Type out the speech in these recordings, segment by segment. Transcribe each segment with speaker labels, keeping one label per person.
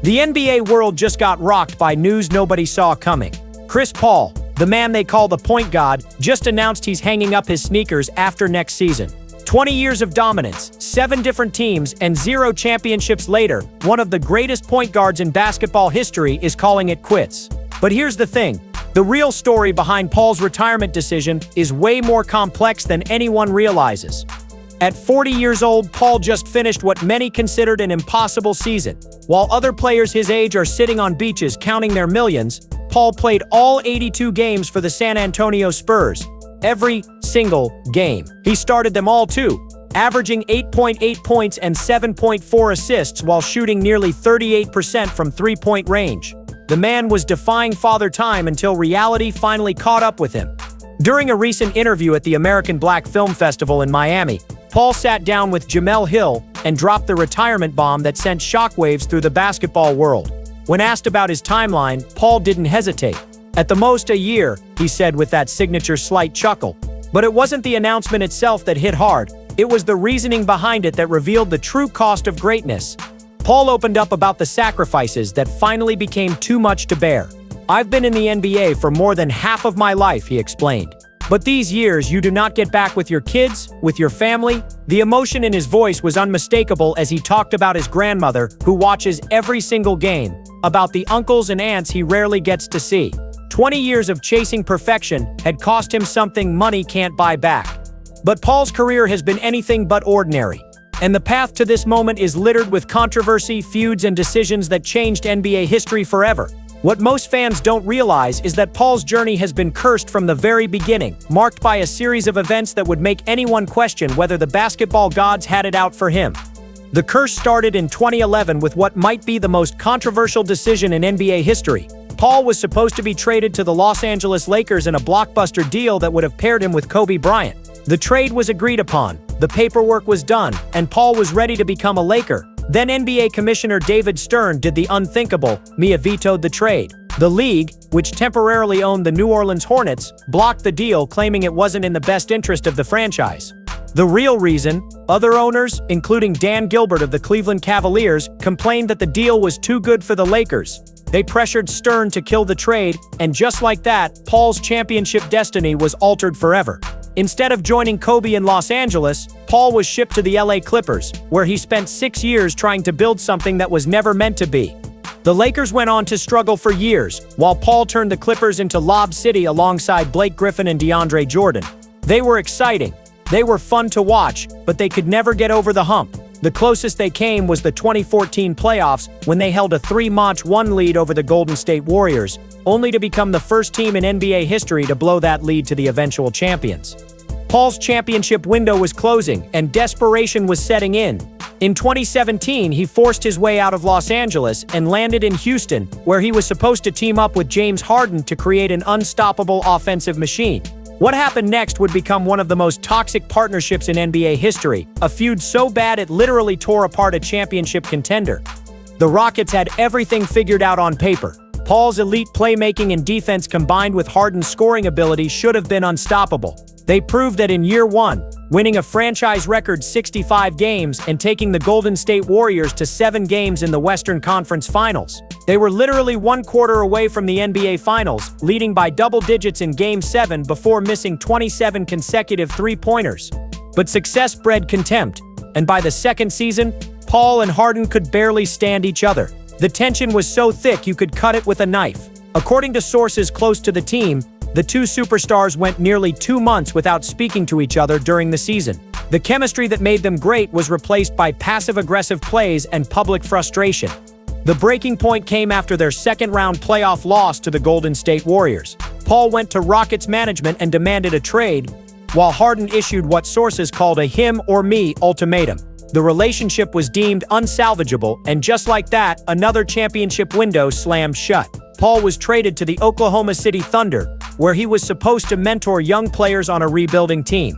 Speaker 1: The NBA world just got rocked by news nobody saw coming. Chris Paul, the man they call the point god, just announced he's hanging up his sneakers after next season. 20 years of dominance, 7 different teams, and 0 championships later, one of the greatest point guards in basketball history is calling it quits. But here's the thing. The real story behind Paul's retirement decision is way more complex than anyone realizes. At 40 years old, Paul just finished what many considered an impossible season. While other players his age are sitting on beaches counting their millions, Paul played all 82 games for the San Antonio Spurs. Every single game. He started them all too, averaging 8.8 points and 7.4 assists while shooting nearly 38% from three-point range. The man was defying father time until reality finally caught up with him. During a recent interview at the American Black Film Festival in Miami, Paul sat down with Jemele Hill and dropped the retirement bomb that sent shockwaves through the basketball world. When asked about his timeline, Paul didn't hesitate. At the most a year, he said with that signature slight chuckle. But it wasn't the announcement itself that hit hard. It was the reasoning behind it that revealed the true cost of greatness. Paul opened up about the sacrifices that finally became too much to bear. "I've been in the NBA for more than half of my life," he explained. "But these years you do not get back with your kids, with your family." The emotion in his voice was unmistakable as he talked about his grandmother, who watches every single game, about the uncles and aunts he rarely gets to see. 20 years of chasing perfection had cost him something money can't buy back. But Paul's career has been anything but ordinary. And the path to this moment is littered with controversy, feuds, and decisions that changed NBA history forever. What most fans don't realize is that Paul's journey has been cursed from the very beginning, marked by a series of events that would make anyone question whether the basketball gods had it out for him. The curse started in 2011 with what might be the most controversial decision in NBA history. Paul was supposed to be traded to the Los Angeles Lakers in a blockbuster deal that would have paired him with Kobe Bryant. The trade was agreed upon, the paperwork was done, and Paul was ready to become a Laker. Then NBA Commissioner David Stern did the unthinkable. He vetoed the trade. The league, which temporarily owned the New Orleans Hornets, blocked the deal, claiming it wasn't in the best interest of the franchise. The real reason? Other owners, including Dan Gilbert of the Cleveland Cavaliers, complained that the deal was too good for the Lakers. They pressured Stern to kill the trade, and just like that, Paul's championship destiny was altered forever. Instead of joining Kobe in Los Angeles, Paul was shipped to the LA Clippers, where he spent 6 years trying to build something that was never meant to be. The Lakers went on to struggle for years, while Paul turned the Clippers into Lob City alongside Blake Griffin and DeAndre Jordan. They were exciting. They were fun to watch, but they could never get over the hump. The closest they came was the 2014 playoffs when they held a 3-1 lead over the Golden State Warriors, only to become the first team in NBA history to blow that lead to the eventual champions. Paul's championship window was closing, and desperation was setting in. In 2017, he forced his way out of Los Angeles and landed in Houston, where he was supposed to team up with James Harden to create an unstoppable offensive machine. What happened next would become one of the most toxic partnerships in NBA history, a feud so bad it literally tore apart a championship contender. The Rockets had everything figured out on paper. Paul's elite playmaking and defense combined with Harden's scoring ability should have been unstoppable. They proved that in year one, winning a franchise record 65 games and taking the Golden State Warriors to 7 games in the Western Conference Finals. They were literally 1 quarter away from the NBA Finals, leading by double digits in Game 7 before missing 27 consecutive three-pointers. But success bred contempt, and by the second season, Paul and Harden could barely stand each other. The tension was so thick you could cut it with a knife. According to sources close to the team, the two superstars went nearly 2 months without speaking to each other during the season. The chemistry that made them great was replaced by passive-aggressive plays and public frustration. The breaking point came after their second-round playoff loss to the Golden State Warriors. Paul went to Rockets management and demanded a trade, while Harden issued what sources called a him or me ultimatum. The relationship was deemed unsalvageable, and just like that, another championship window slammed shut. Paul was traded to the Oklahoma City Thunder, where he was supposed to mentor young players on a rebuilding team.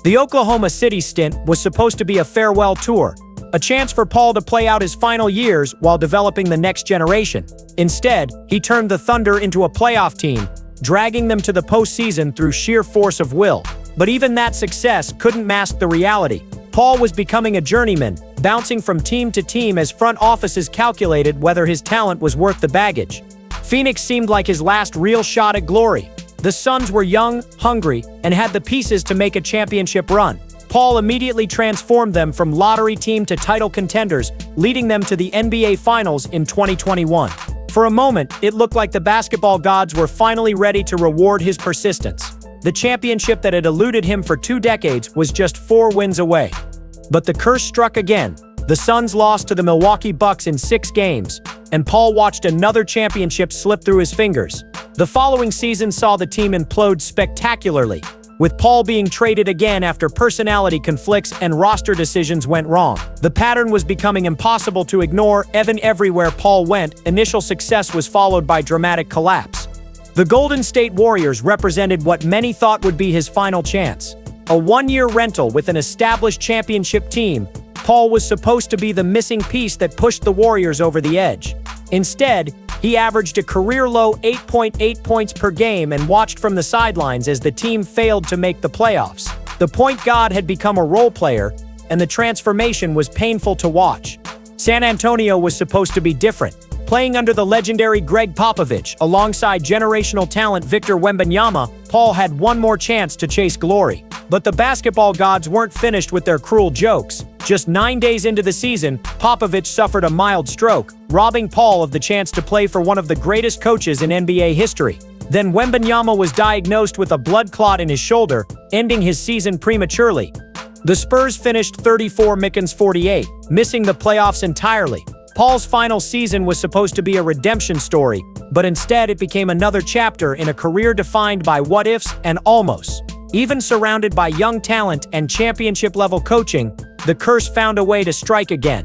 Speaker 1: The Oklahoma City stint was supposed to be a farewell tour, a chance for Paul to play out his final years while developing the next generation. Instead, he turned the Thunder into a playoff team, dragging them to the postseason through sheer force of will. But even that success couldn't mask the reality. Paul was becoming a journeyman, bouncing from team to team as front offices calculated whether his talent was worth the baggage. Phoenix seemed like his last real shot at glory. The Suns were young, hungry, and had the pieces to make a championship run. Paul immediately transformed them from lottery team to title contenders, leading them to the NBA Finals in 2021. For a moment, it looked like the basketball gods were finally ready to reward his persistence. The championship that had eluded him for 2 decades was just 4 wins away. But the curse struck again. The Suns lost to the Milwaukee Bucks in 6 games, and Paul watched another championship slip through his fingers. The following season saw the team implode spectacularly, with Paul being traded again after personality conflicts and roster decisions went wrong. The pattern was becoming impossible to ignore. Even everywhere Paul went, initial success was followed by dramatic collapse. The Golden State Warriors represented what many thought would be his final chance. A 1-year rental with an established championship team, Paul was supposed to be the missing piece that pushed the Warriors over the edge. Instead, he averaged a career-low 8.8 points per game and watched from the sidelines as the team failed to make the playoffs. The point guard had become a role player, and the transformation was painful to watch. San Antonio was supposed to be different. Playing under the legendary Greg Popovich alongside generational talent Victor Wembanyama, Paul had one more chance to chase glory. But the basketball gods weren't finished with their cruel jokes. Just 9 days into the season, Popovich suffered a mild stroke, robbing Paul of the chance to play for one of the greatest coaches in NBA history. Then Wembanyama was diagnosed with a blood clot in his shoulder, ending his season prematurely. The Spurs finished 34-48, missing the playoffs entirely. Paul's final season was supposed to be a redemption story, but instead it became another chapter in a career defined by what-ifs and almosts. Even surrounded by young talent and championship-level coaching, the curse found a way to strike again.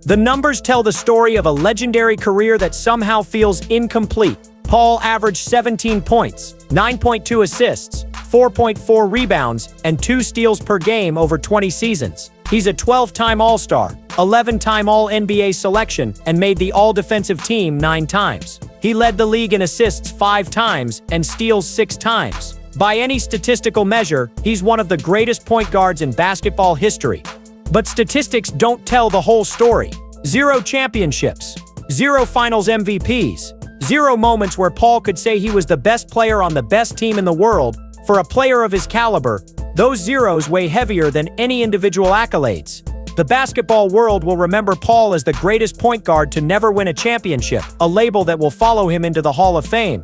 Speaker 1: The numbers tell the story of a legendary career that somehow feels incomplete. Paul averaged 17 points, 9.2 assists, 4.4 rebounds, and 2 steals per game over 20 seasons. He's a 12-time All-Star, 11-time All-NBA selection, and made the All-Defensive Team 9 times. He led the league in assists 5 times and steals 6 times. By any statistical measure, he's one of the greatest point guards in basketball history. But statistics don't tell the whole story. 0 championships, 0 finals MVPs, 0 moments where Paul could say he was the best player on the best team in the world. For a player of his caliber, those zeros weigh heavier than any individual accolades. The basketball world will remember Paul as the greatest point guard to never win a championship, a label that will follow him into the Hall of Fame.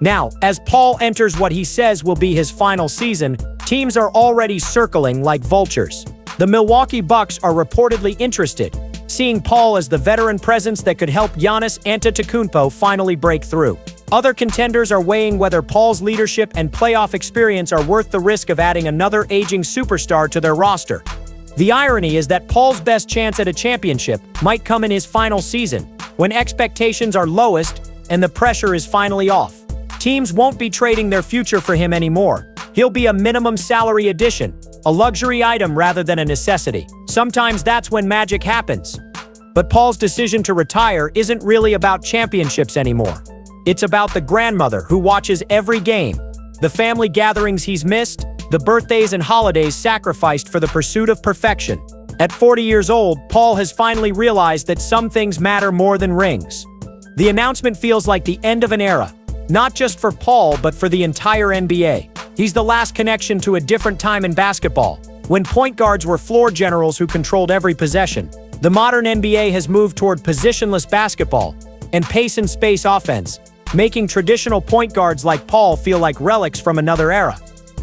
Speaker 1: Now, as Paul enters what he says will be his final season, teams are already circling like vultures. The Milwaukee Bucks are reportedly interested, seeing Paul as the veteran presence that could help Giannis Antetokounmpo finally break through. Other contenders are weighing whether Paul's leadership and playoff experience are worth the risk of adding another aging superstar to their roster. The irony is that Paul's best chance at a championship might come in his final season, when expectations are lowest and the pressure is finally off. Teams won't be trading their future for him anymore. He'll be a minimum salary addition, a luxury item rather than a necessity. Sometimes that's when magic happens. But Paul's decision to retire isn't really about championships anymore. It's about the grandmother who watches every game, the family gatherings he's missed, the birthdays and holidays sacrificed for the pursuit of perfection. At 40 years old, Paul has finally realized that some things matter more than rings. The announcement feels like the end of an era, not just for Paul but for the entire NBA. He's the last connection to a different time in basketball, when point guards were floor generals who controlled every possession. The modern NBA has moved toward positionless basketball and pace and space offense, making traditional point guards like Paul feel like relics from another era.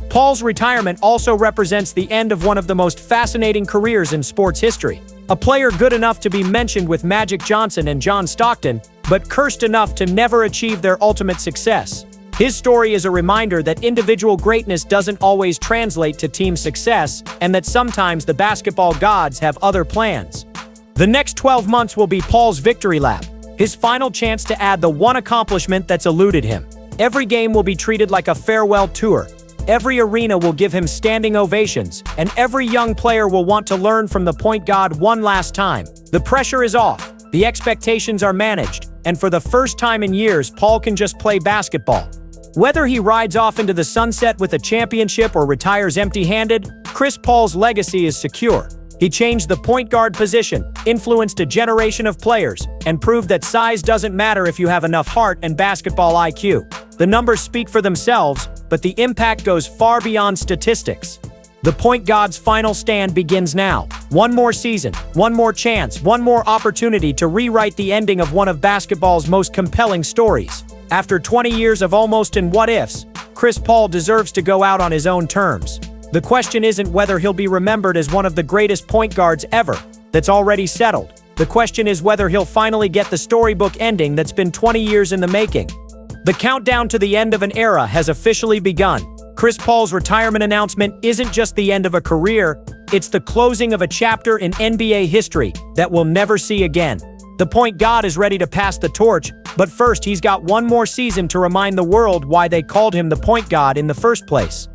Speaker 1: Paul's retirement also represents the end of one of the most fascinating careers in sports history. A player good enough to be mentioned with Magic Johnson and John Stockton, but cursed enough to never achieve their ultimate success. His story is a reminder that individual greatness doesn't always translate to team success, and that sometimes the basketball gods have other plans. The next 12 months will be Paul's victory lap, his final chance to add the one accomplishment that's eluded him. Every game will be treated like a farewell tour. Every arena will give him standing ovations, and every young player will want to learn from the point guard one last time. The pressure is off, the expectations are managed, and for the first time in years, Paul can just play basketball. Whether he rides off into the sunset with a championship or retires empty-handed, Chris Paul's legacy is secure. He changed the point guard position, influenced a generation of players, and proved that size doesn't matter if you have enough heart and basketball IQ. The numbers speak for themselves, but the impact goes far beyond statistics. The point guard's final stand begins now. One more season, one more chance, one more opportunity to rewrite the ending of one of basketball's most compelling stories. After 20 years of almost and what-ifs, Chris Paul deserves to go out on his own terms. The question isn't whether he'll be remembered as one of the greatest point guards ever. That's already settled. The question is whether he'll finally get the storybook ending that's been 20 years in the making. The countdown to the end of an era has officially begun. Chris Paul's retirement announcement isn't just the end of a career, it's the closing of a chapter in NBA history that we'll never see again. The point guard is ready to pass the torch, but first he's got one more season to remind the world why they called him the point guard in the first place.